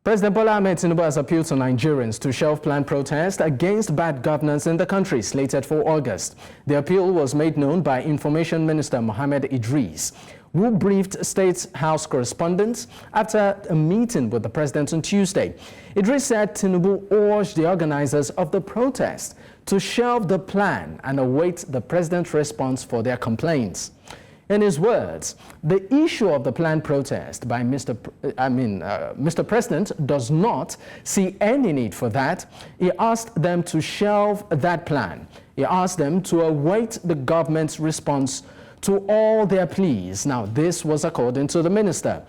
President Bola Tinubu has appealed to Nigerians to shelve planned protest against bad governance in the country slated for August. The appeal was made known by Information Minister Mohammed Idris, who briefed State House correspondents after a meeting with the president on Tuesday. Idris said Tinubu urged the organizers of the protest to shelve the plan and await the president's response for their complaints. In his words, the issue of the planned protest by Mr. President does not see any need for that. He asked them to shelve that plan. He asked them to await the government's response to all their pleas. Now, this was according to the minister.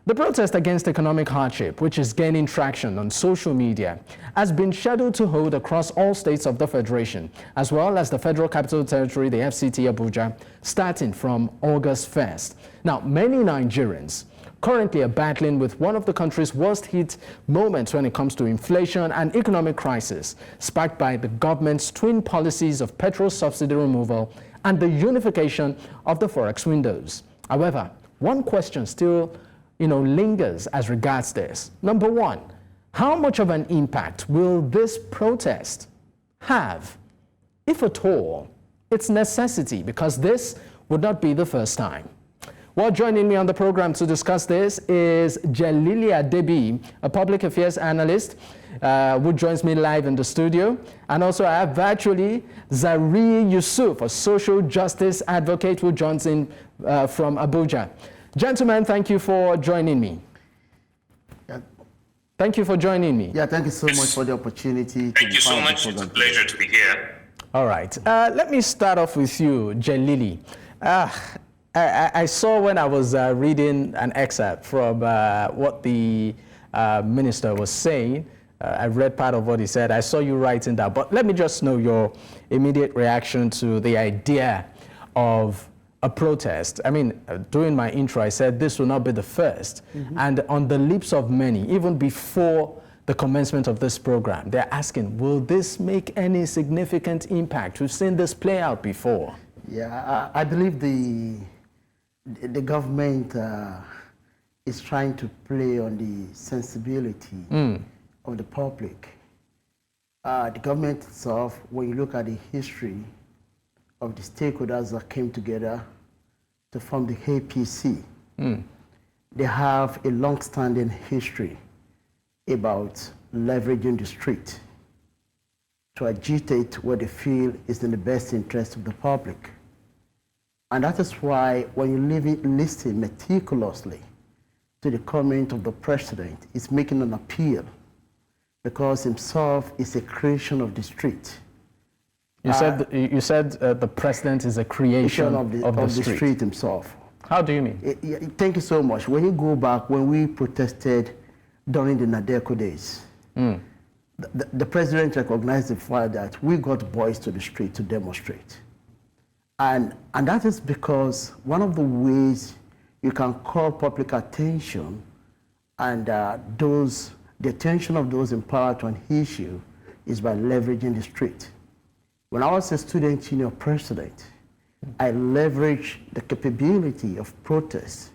The protest against economic hardship, which is gaining traction on social media, has been scheduled to hold across all states of the Federation, as well as the Federal Capital Territory, the FCT Abuja, starting from August 1st. Now, many Nigerians currently are battling with one of the country's worst hit moments when it comes to inflation and economic crisis, sparked by the government's twin policies of petrol subsidy removal and the unification of the forex windows. However, one question still lingers as regards this. Number one, how much of an impact will this protest have, if at all? It's necessity, because this would not be the first time. Well, joining me on the program to discuss this is Jelili Adebiyi, a Public Affairs Analyst, who joins me live in the studio. And also I have virtually Zariyi Yusuf, a social justice advocate, who joins in from Abuja. Gentlemen, thank you for joining me. Yeah. Thank you for joining me. Yeah, thank you so much for the opportunity. Thank you so much. It's a pleasure to be here. All right. Let me start off with you, Jelili. I saw when I was reading an excerpt from what the minister was saying. I read part of what he said. I saw you writing that. But let me just know your immediate reaction to the idea of a protest. I mean, during my intro, I said this will not be the first. And on the lips of many, even before the commencement of this program, they're asking, will this make any significant impact? We've seen this play out before. Yeah, I believe the government is trying to play on the sensibility of the public. The government itself, when you look at the history of the stakeholders that came together to form the APC, they have a long-standing history about leveraging the street to agitate what they feel is in the best interest of the public. And that is why when you listen meticulously to the comment of the president, he's making an appeal because himself is a creation of the street. You said the president is a creation of the street himself. How do you mean? Thank you so much. When you go back, when we protested during the Nadeco days, the president recognized the fact that we got boys to the street to demonstrate. And that is because one of the ways you can call public attention and the attention of those in power to an issue is by leveraging the street. When I was a student senior president, I leveraged the capability of protest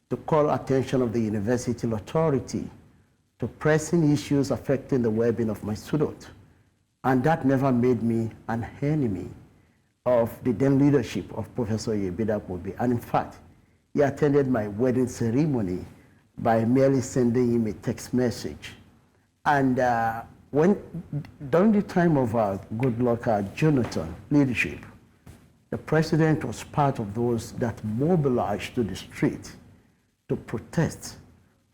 to call attention of the university authority to pressing issues affecting the well-being of my students. And that never made me an enemy of the then leadership of Professor Yebedapobe. And in fact, he attended my wedding ceremony by merely sending him a text message. And during the time of good luck Jonathan leadership, the president was part of those that mobilized to the street to protest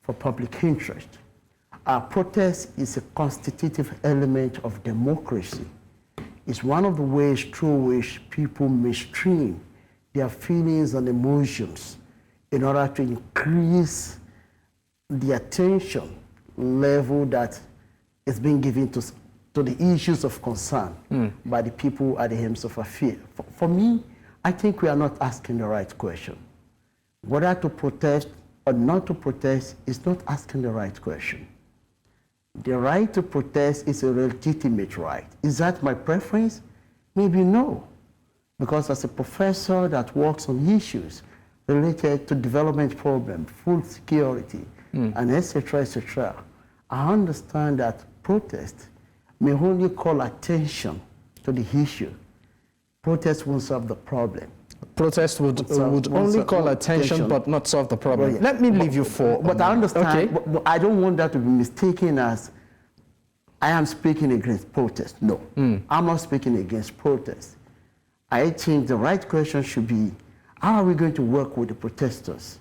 for public interest. Our protest is a constitutive element of democracy. It's one of the ways through which people may stream their feelings and emotions in order to increase the attention level that is being given to the issues of concern by the people at the helms of affairs. For me, I think we are not asking the right question. Whether to protest or not to protest is not asking the right question. The right to protest is a legitimate right. Is that my preference? Maybe no. Because as a professor that works on issues related to development problems, food security, and etc., I understand that protest may only call attention to the issue. Protest won't solve the problem. Protest would only call attention but not solve the problem. Well, yeah. Let me leave you for. But I understand, okay. but I don't want that to be mistaken as I am speaking against protest. No, I'm not speaking against protest. I think the right question should be, how are we going to work with the protesters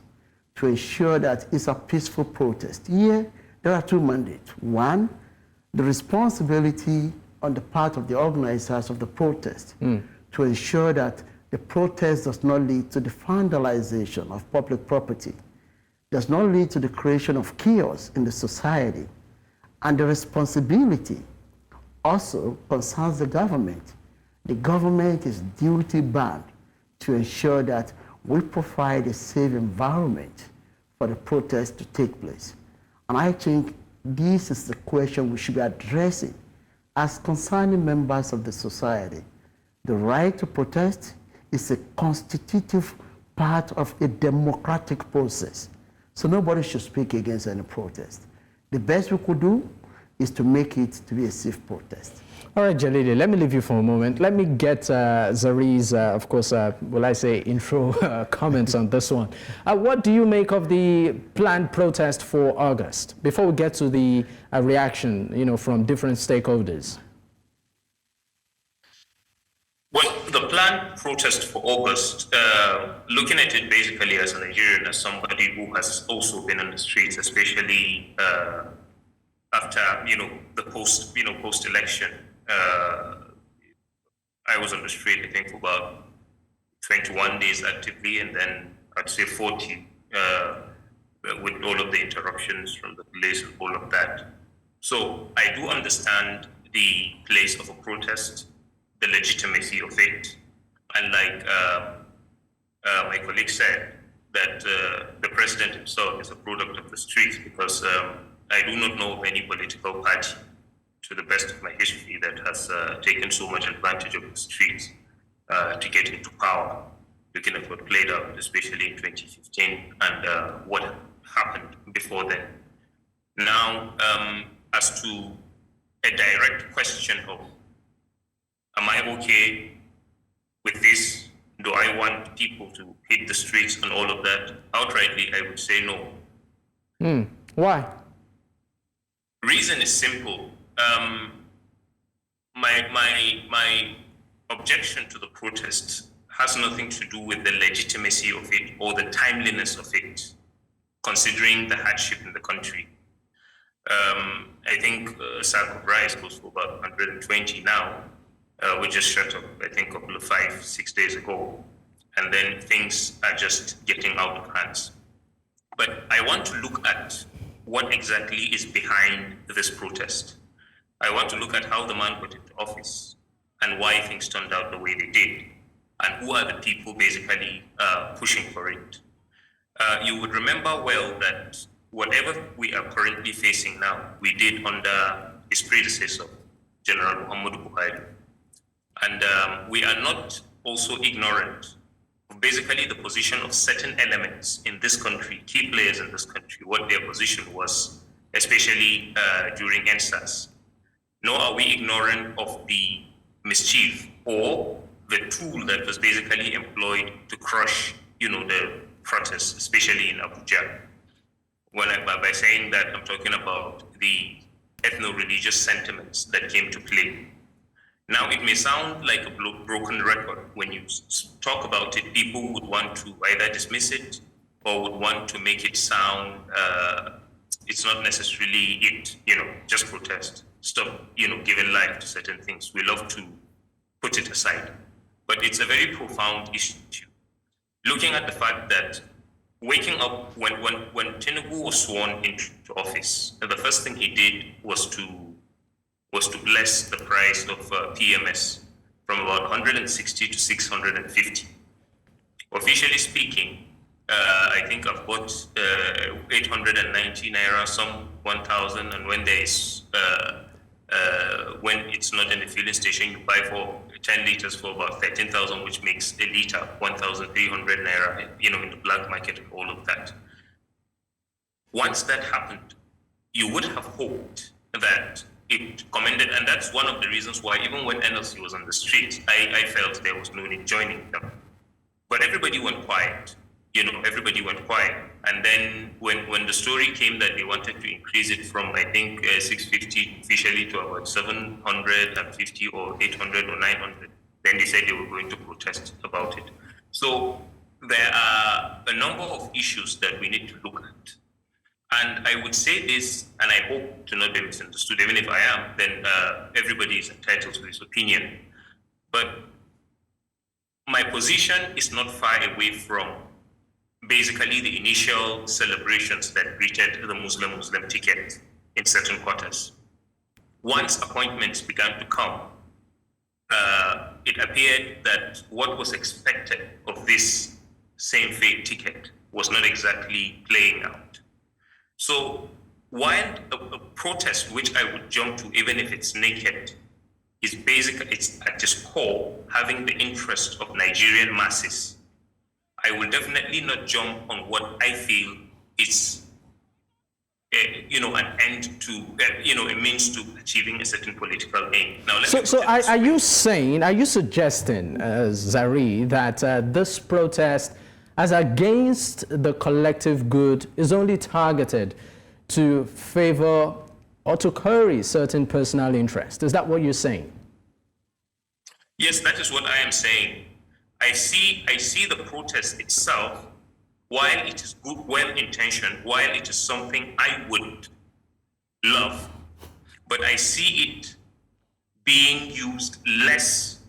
to ensure that it's a peaceful protest? Here, there are two mandates. One, the responsibility on the part of the organizers of the protest to ensure that the protest does not lead to the vandalization of public property, does not lead to the creation of chaos in the society. And the responsibility also concerns the government. The government is duty-bound to ensure that we provide a safe environment for the protest to take place. And I think this is the question we should be addressing as concerning members of the society. The right to protest is a constitutive part of a democratic process. So nobody should speak against any protest. The best we could do is to make it to be a safe protest. All right, Jelili, let me leave you for a moment. Let me get Zariyi's, of course, will I say, intro comments on this one. What do you make of the planned protest for August? Before we get to the reaction, from different stakeholders. Well, the planned protest for August, looking at it basically as a Nigerian, as somebody who has also been on the streets, especially after the post-election, I was on the street, I think, for about 21 days actively, and then I'd say 40 with all of the interruptions from the police and all of that. So I do understand the place of a protest, the legitimacy of it, and like my colleague said, that the president himself is a product of the streets, because I do not know of any political party, to the best of my history, that has taken so much advantage of the streets to get into power, looking at what played out, especially in 2015, and what happened before then. Now, as to a direct question of, am I okay with this? Do I want people to hit the streets and all of that? Outrightly, I would say no. Why? Reason is simple. My objection to the protest has nothing to do with the legitimacy of it or the timeliness of it, considering the hardship in the country. I think a sack of rice goes for about 120 now. We just shut up, I think, a couple of 5-6 days ago, and then things are just getting out of hands. But I want to look at what exactly is behind this protest. I want to look at how the man got into office and why things turned out the way they did, and who are the people basically pushing for it. You would remember well that whatever we are currently facing now, we did under his predecessor, General Muhammad Buhari. And we are not also ignorant of basically the position of certain elements in this country, key players in this country, what their position was, especially during NSAS. Nor are we ignorant of the mischief or the tool that was basically employed to crush, the protests, especially in Abuja. By saying that, I'm talking about the ethno-religious sentiments that came to play. Now, it may sound like a broken record. When you talk about it, people would want to either dismiss it or would want to make it sound, it's not necessarily it, just protest. Stop, giving life to certain things. We love to put it aside. But it's a very profound issue. Looking at the fact that waking up, when Tinubu was sworn into office, the first thing he did was to bless the price of PMS from about 160 to 650. Officially speaking, I think I've got 890 naira, some 1,000, and when there is when it's not in the filling station, you buy for 10 liters for about 13,000, which makes a liter 1,300 naira, in the black market and all of that. Once that happened, you would have hoped that it commended, and that's one of the reasons why even when NLC was on the streets, I felt there was no need joining them. But everybody went quiet. Everybody went quiet. And then when the story came that they wanted to increase it from, I think, 650 officially to about 750 or 800 or 900, then they said they were going to protest about it. So there are a number of issues that we need to look at. And I would say this, and I hope to not be misunderstood. Even if I am, then everybody is entitled to his opinion. But my position is not far away from basically the initial celebrations that greeted the Muslim ticket in certain quarters. Once appointments began to come, it appeared that what was expected of this same faith ticket was not exactly playing out. So while a protest, which I would jump to even if it's naked, is basically, it's at its core having the interest of Nigerian masses, I will definitely not jump on what I feel is an end to, a means to achieving a certain political aim. Now, are you suggesting, Zariyi, that this protest, as against the collective good, is only targeted to favor or to curry certain personal interest? Is that what you're saying? Yes, that is what I am saying. I see the protest itself, while it is good, well-intentioned, while it is something I would love, but I see it being used less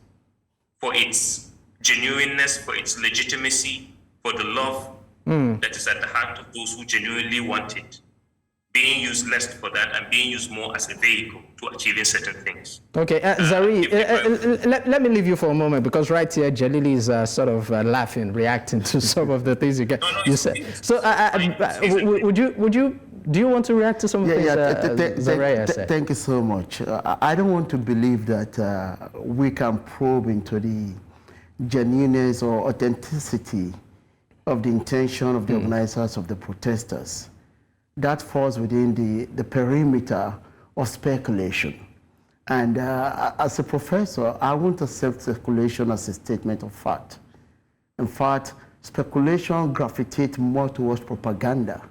for its genuineness, for its legitimacy, for the love that is at the heart of those who genuinely want it, being used less for that and being used more as a vehicle to achieving certain things. Okay, Zariyi, let me leave you for a moment, because right here, Jelili is sort of laughing, reacting to some of the things you said. So, do you want to react to some of the things Zariyi said? Thank you so much. I don't want to believe that we can probe into the genuineness or authenticity of the intention of the organizers of the protesters. That falls within the perimeter of speculation. And as a professor, I won't accept speculation as a statement of fact. In fact, speculation gravitates more towards propaganda.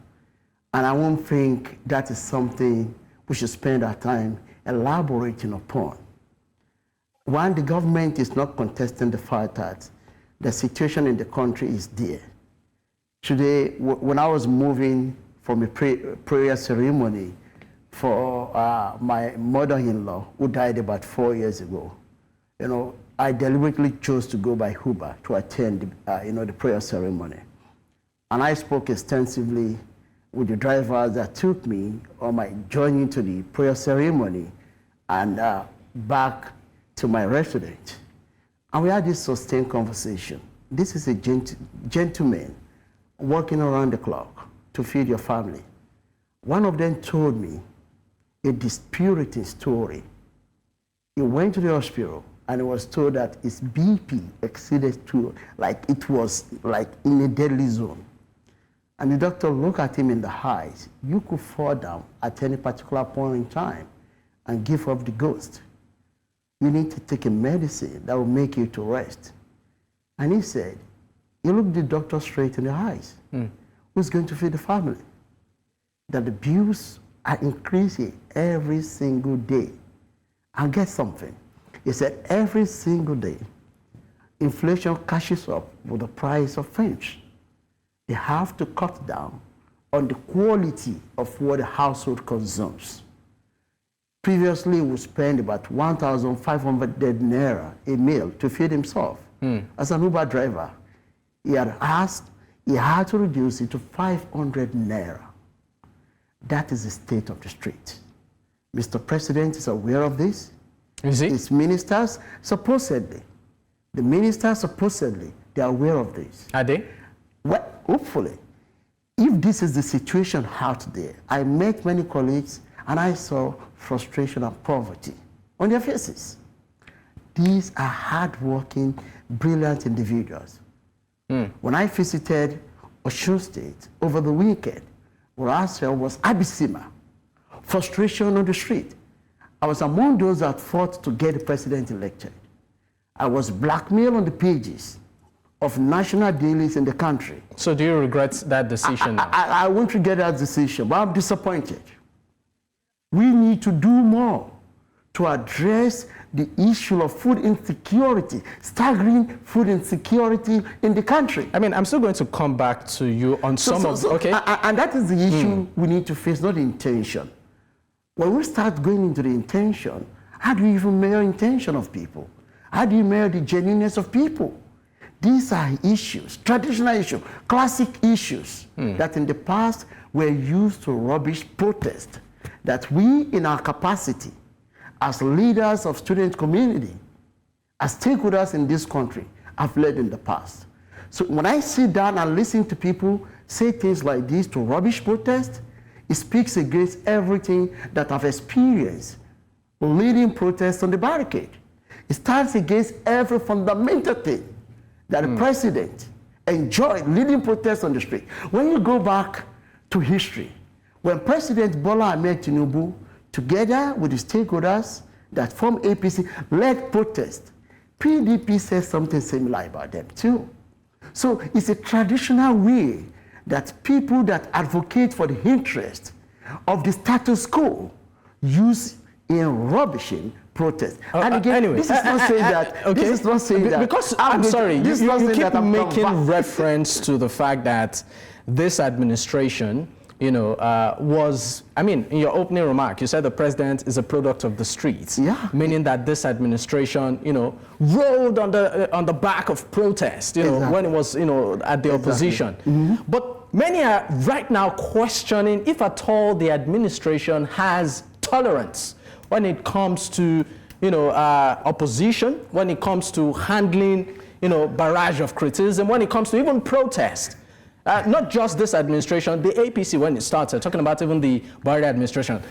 And I won't think that is something we should spend our time elaborating upon. One, the government is not contesting the fact that the situation in the country is there. Today, when I was moving from a prayer ceremony for my mother-in-law, who died about 4 years ago, I deliberately chose to go by Uber to attend, the prayer ceremony. And I spoke extensively with the driver that took me on my journey to the prayer ceremony and back to my residence. And we had this sustained conversation. This is a gentleman working around the clock to feed your family. One of them told me a dispiriting story. He went to the hospital and he was told that his BP exceeded it was in a deadly zone. And the doctor looked at him in the eyes. You could fall down at any particular point in time and give up the ghost. You need to take a medicine that will make you to rest. And he said, he looked the doctor straight in the eyes. Who's going to feed the family? That the bills are increasing every single day. And get something. He said every single day, inflation catches up with the price of things. They have to cut down on the quality of what the household consumes. Previously, we spent about 1,500 naira a meal to feed himself. As an Uber driver, he had to reduce it to 500 naira. That is the state of the street. Mr. President is aware of this. Is he? His ministers, supposedly, they are aware of this. Are they? Well, hopefully. If this is the situation out there, I met many colleagues and I saw frustration and poverty on their faces. These are hardworking, brilliant individuals. When I visited Osun State over the weekend, where I saw was Abisima, frustration on the street. I was among those that fought to get the president elected. I was blackmailed on the pages of national dailies in the country. So do you regret that decision now? I won't regret that decision, but I'm disappointed. We need to do more to address the issue of food insecurity, staggering food insecurity in the country. I mean, I'm still going to come back to you on okay? And that is the issue we need to face, not the intention. When we start going into the intention, how do you even measure intention of people? How do you measure the genuineness of people? These are issues, traditional issues, classic issues that in the past were used to rubbish protest, that we in our capacity as leaders of student community, as stakeholders in this country, have led in the past. So when I sit down and listen to people say things like this to rubbish protest, it speaks against everything that I've experienced leading protests on the barricade. It stands against every fundamental thing that the president enjoyed leading protests on the street. When you go back to history, when President Bola Tinubu, together with the stakeholders that form APC, led protests, PDP says something similar about them too. So it's a traditional way that people that advocate for the interest of the status quo use in rubbishing protest. And again, anyway, this is not saying that. Okay. This is not saying that. Because I'm sorry, you keep making reference to the fact that this administration, you know, was, I mean, in your opening remark, you said the president is a product of the streets. Yeah. Meaning that this administration, you know, rolled on the back of protest, you know, when it was, you know, at the opposition. But many are right now questioning if at all the administration has tolerance when it comes to, you know, opposition, when it comes to handling, you know, barrage of criticism, when it comes to even protest. Not just this administration, the APC when it started, talking about even the Buhari administration,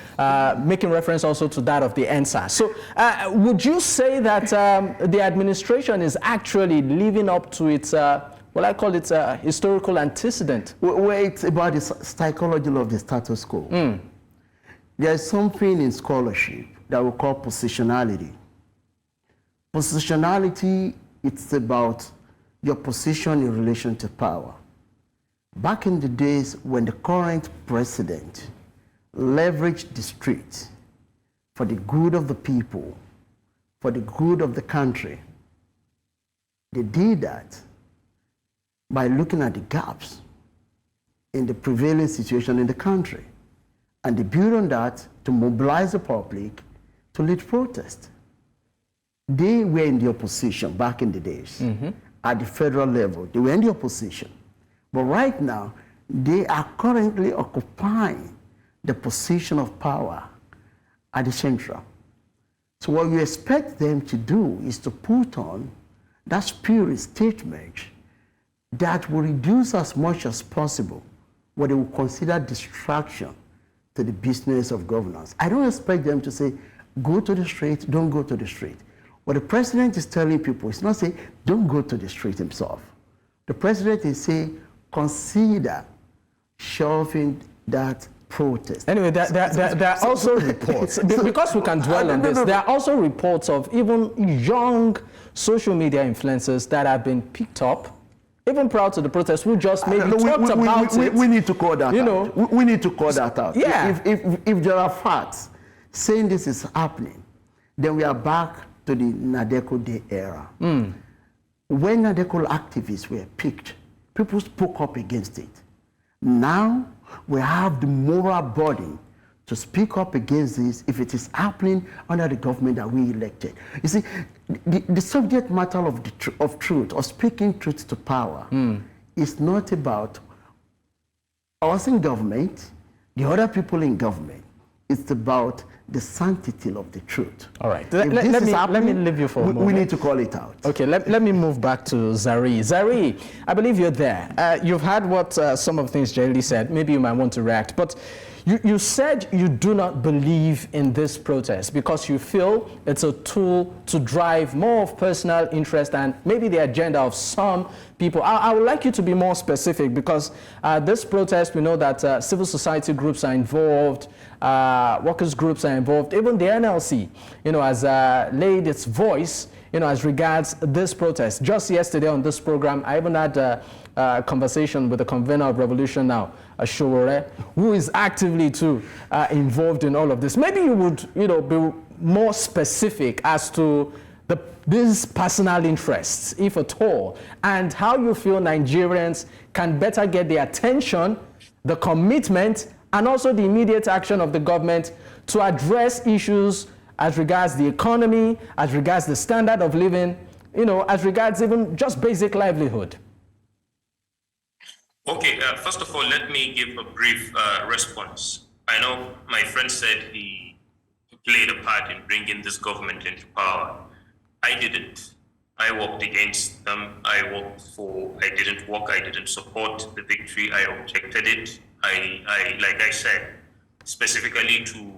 making reference also to that of the NSAS. So would you say that the administration is actually living up to its, well, I call it historical antecedent? Well, it's about the psychology of the status quo. There's something in scholarship that we call positionality. Positionality, it's about your position in relation to power. Back in the days when the current president leveraged the street for the good of the people, for the good of the country, they did that by looking at the gaps in the prevailing situation in the country. And they built on that to mobilize the public to lead protest. They were in the opposition back in the days. At the federal level, they were in the opposition. But right now, they are currently occupying the position of power at the central. So what you expect them to do is to put on that spirit statement that will reduce as much as possible what they will consider distraction to the business of governance. I don't expect them to say, go to the street, don't go to the street. What the president is telling people is not saying, don't go to the street himself. The president is saying, consider shelving that protest. Anyway, there are also reports, because we can dwell on this, there are also reports of even young social media influencers that have been picked up, even prior to the protest, who just maybe talked about it. We need to call that out. Know, we need to call that out. Yeah. If there are facts saying this is happening, then we are back to the Nadeko Day era. When Nadeko activists were picked, people spoke up against it. Now we have the moral burden to speak up against this if it is happening under the government that we elected. You see, the subject matter of truth, or speaking truth to power, is not about us in government, the other people in government. It's about the sanctity of the truth. All right. Let me leave you for a moment. We need to call it out. Okay, let me move back to Zariyi. Zariyi, I believe you're there. You've heard what some of the things Jelili said. Maybe you might want to react. But you said you do not believe in this protest because you feel it's a tool to drive more of personal interest and maybe the agenda of some people. I would like you to be more specific because this protest, we know that civil society groups are involved. workers groups are involved. Even the NLC, has laid its voice, as regards this protest. Just yesterday on this program, I even had a conversation with the convener of Revolution Now, Shelve, who is actively too involved in all of this. Maybe you would, be more specific as to these personal interests, if at all, and how you feel Nigerians can better get the attention, the commitment, and also the immediate action of the government to address issues as regards the economy, as regards the standard of living, as regards even just basic livelihood. Okay, first of all, let me give a brief response. I know my friend said he played a part in bringing this government into power. I didn't. I worked against them. I didn't support the victory. I objected it. Like I said, specifically to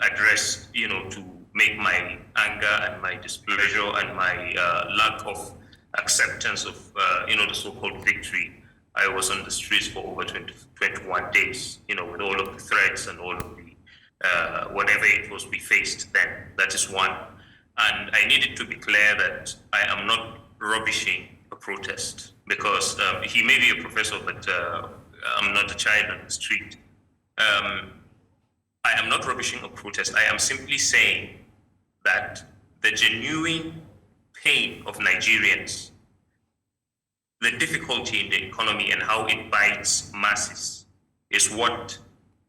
address, to make my anger and my displeasure and my lack of acceptance of, the so-called victory. I was on the streets for over 21 days, with all of the threats and all of the, whatever it was we faced then. That is one. And I needed to be clear that I am not rubbishing a protest, because he may be a professor, but I'm not a child on the street. I am not rubbishing a protest. I am simply saying that the genuine pain of Nigerians, the difficulty in the economy and how it bites masses, is what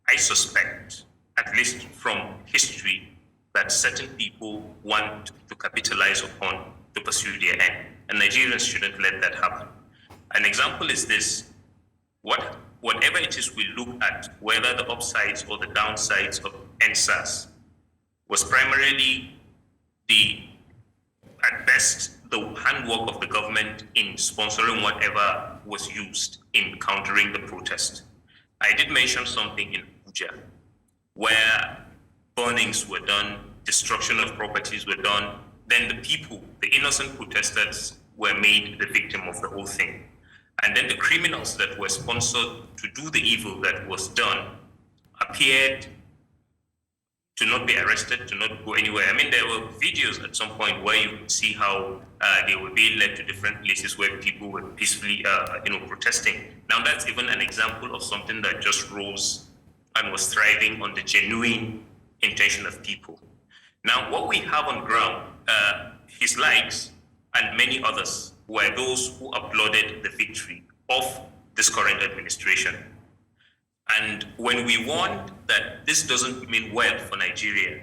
I suspect, at least from history, that certain people want to capitalize upon to pursue their end. And Nigerians shouldn't let that happen. An example is this: whatever it is we look at, whether the upsides or the downsides of NSAS, was primarily at best, the handwork of the government in sponsoring whatever was used in countering the protest. I did mention something in Abuja, where burnings were done, destruction of properties were done, then the people, the innocent protesters, were made the victim of the whole thing. And then the criminals that were sponsored to do the evil that was done appeared to not be arrested, to not go anywhere. I mean, there were videos at some point where you could see how they were being led to different places where people were peacefully, protesting. Now that's even an example of something that just rose and was thriving on the genuine intention of people. Now, what we have on ground, his likes and many others were those who applauded the victory of this current administration. And when we warned that this doesn't mean well for Nigeria,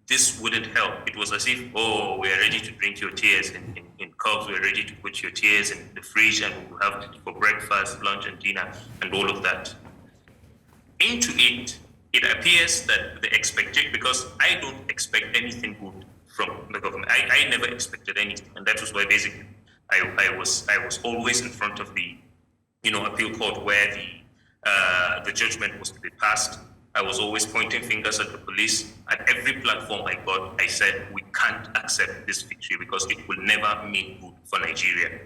this wouldn't help. It was as if, oh, we're ready to drink your tears in cups, we're ready to put your tears in the fridge, and we'll have it for breakfast, lunch, and dinner, and all of that. Into it appears that the expectation, because I don't expect anything good from the government. I never expected anything, and that was why basically I was always in front of the appeal court where the judgment was to be passed. I was always pointing fingers at the police. At every platform I got, I said, we can't accept this victory because it will never mean good for Nigeria.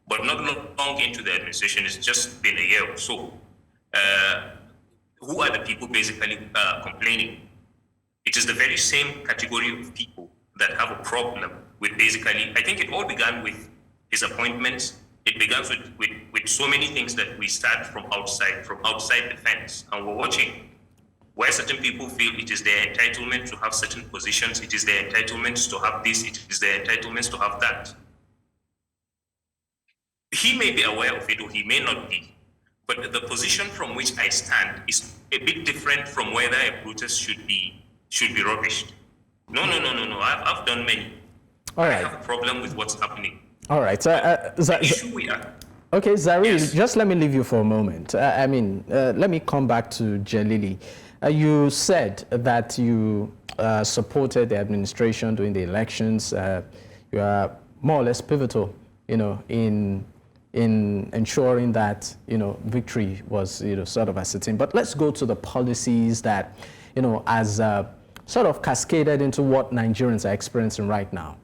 But not long into the administration, it's just been a year or so. Who are the people basically complaining? It is the very same category of people that have a problem with basically, I think it all began with his appointments. It begins with so many things that we start from outside the fence. And we're watching where certain people feel it is their entitlement to have certain positions, it is their entitlements to have this, it is their entitlements to have that. He may be aware of it or he may not be, but the position from which I stand is a bit different from whether a protest should be rubbished. No. I've done many. All right. I have a problem with what's happening. All right. The issue we are. Okay, Zariyi, Yes. just let me leave you for a moment. Let me come back to Jelili. You said that you supported the administration during the elections. You are more or less pivotal, in ensuring that, victory was, sort of ascertained. But let's go to the policies that, as sort of cascaded into what Nigerians are experiencing right now.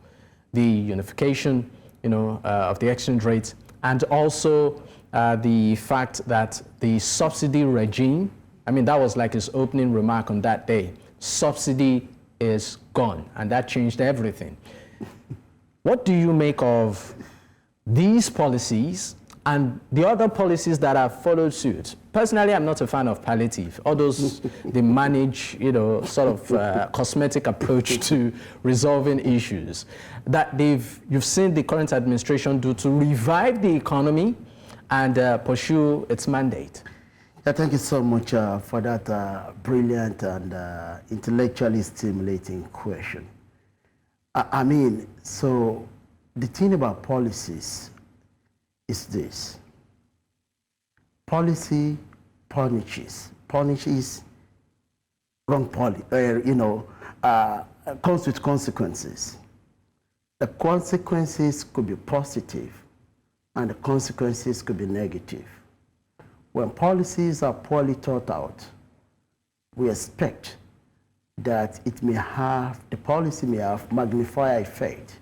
The unification, of the exchange rate, and also the fact that the subsidy regime I mean, that was like his opening remark on that day. Subsidy is gone, and that changed everything. What do you make of these policies and the other policies that have followed suit? Personally, I'm not a fan of palliative. All those, they manage, sort of cosmetic approach to resolving issues that you've seen the current administration do to revive the economy and pursue its mandate. Yeah, thank you so much for that brilliant and intellectually stimulating question. I mean, so the thing about policies is this. Policy punishes wrong policy, comes with consequences. The consequences could be positive and the consequences could be negative. When policies are poorly thought out, we expect that the policy may have magnified effect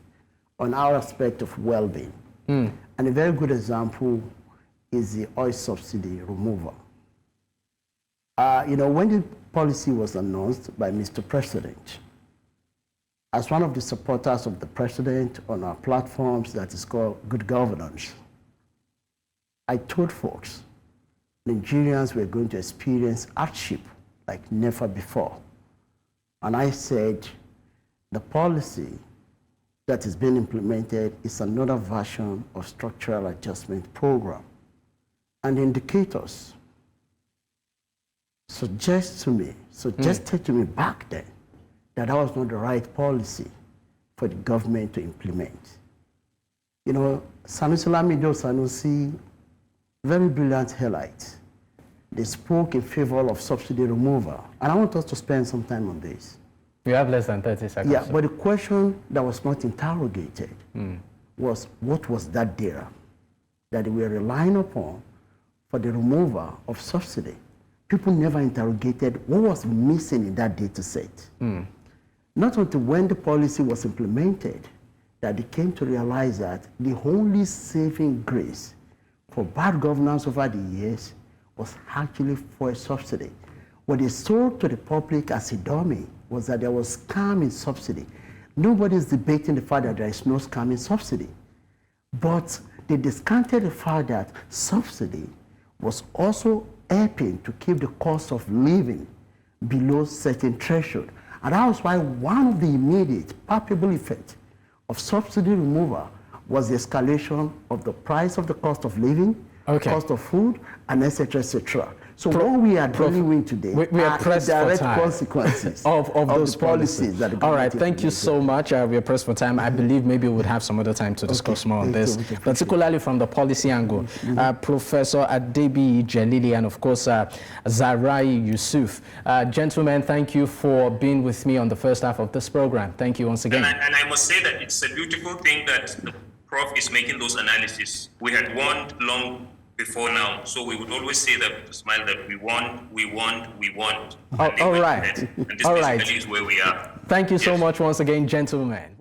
on our aspect of well-being. And a very good example is the oil subsidy removal. When the policy was announced by Mr. President, as one of the supporters of the president on our platforms that is called Good Governance, I told folks Nigerians were going to experience hardship like never before. And I said the policy that is being implemented is another version of structural adjustment program. And indicators suggested to me back then that was not the right policy for the government to implement. Sanusi Lamido Sanusi, very brilliant highlights. They spoke in favor of subsidy removal. And I want us to spend some time on this. You have less than 30 seconds. Yeah, but the question that was not interrogated was, what was that data that they were relying upon for the removal of subsidy? People never interrogated what was missing in that data set. Not until when the policy was implemented that they came to realize that the only saving grace for bad governance over the years was actually for a subsidy. What they sold to the public as a dummy was that there was scam in subsidy. Nobody is debating the fact that there is no scam in subsidy. But they discounted the fact that subsidy was also helping to keep the cost of living below certain threshold. And that was why one of the immediate palpable effects of subsidy removal was the escalation of the price of the cost of living, cost of food, and etc., etc. So what we are dealing with today we are pressed direct for time. consequences of those policies that the all right, thank you so much. We are pressed for time. I believe maybe we would have some other time to discuss more on this, particularly from the policy angle. Professor Adebiyi, Jelili, and of course, Zariyi Yusuf. Gentlemen, thank you for being with me on the first half of this program. Thank you once again. And I must say that it's a beautiful thing that the Prof is making those analyses. We had warned long before now, so we would always say that with a smile that we want. All right. And this basically is where we are. Thank you so much once again, gentlemen.